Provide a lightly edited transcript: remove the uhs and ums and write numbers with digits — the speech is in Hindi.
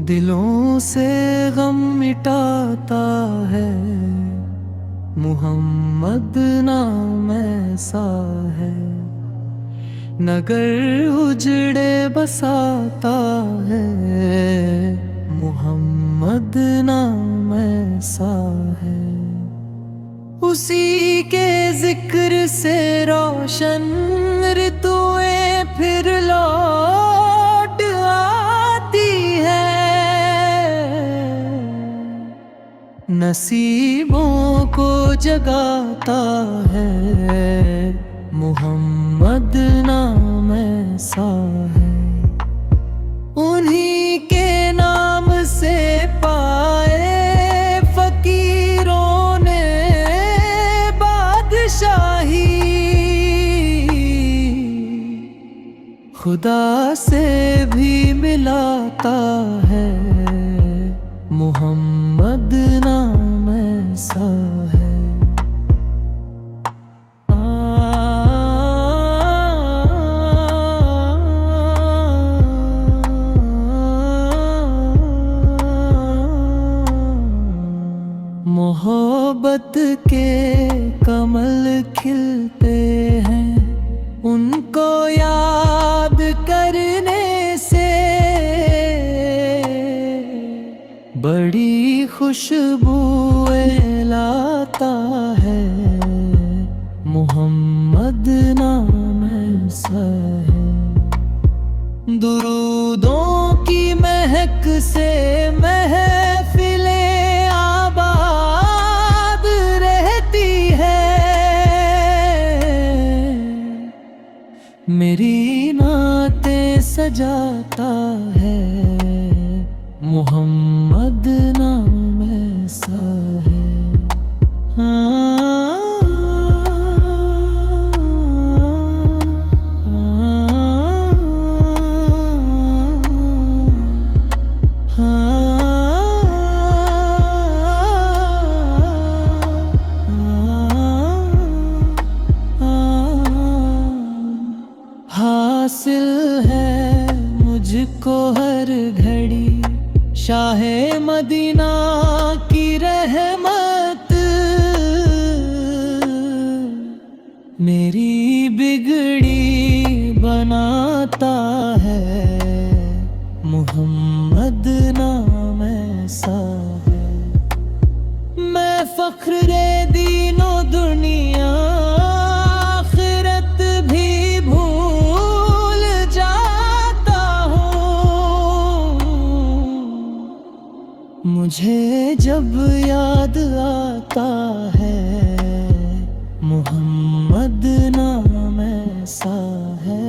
दिलों से गम मिटाता है, मुहम्मद नाम ऐसा है। नगर उजड़े बसाता है, मुहम्मद नाम ऐसा है। उसी के जिक्र से रोशन ऋतुएं फिर लौट आती है। नसीबों को जगाता है, मुहम्मद नाम ऐसा है। उन्हीं के नाम से पाए फकीरों ने बादशाही। खुदा से भी मिलाता है, मुहम्मद नाम ऐसा है। मोहब्बत के कमल खिलते हैं, उनको याद करने से बड़ी खुशबुएं लाता है, मुहम्मद नाम ऐसा है। दुरूदों की महक से महफिलें आबाद रहती है। मेरी नातें सजाता है, मुहम्मद नाम ऐसा है। हासिल है मुझको हर घड़ी शाहे मदीना की रहमत। मेरी बिगड़ी बनाता है, मुहम्मद नाम ऐसा है। मैं फख्रे दीनो दुनिया आखिरत भी भूल जाता हूँ। मुझे जब याद आता है, मुहम्मद नाम ऐसा है।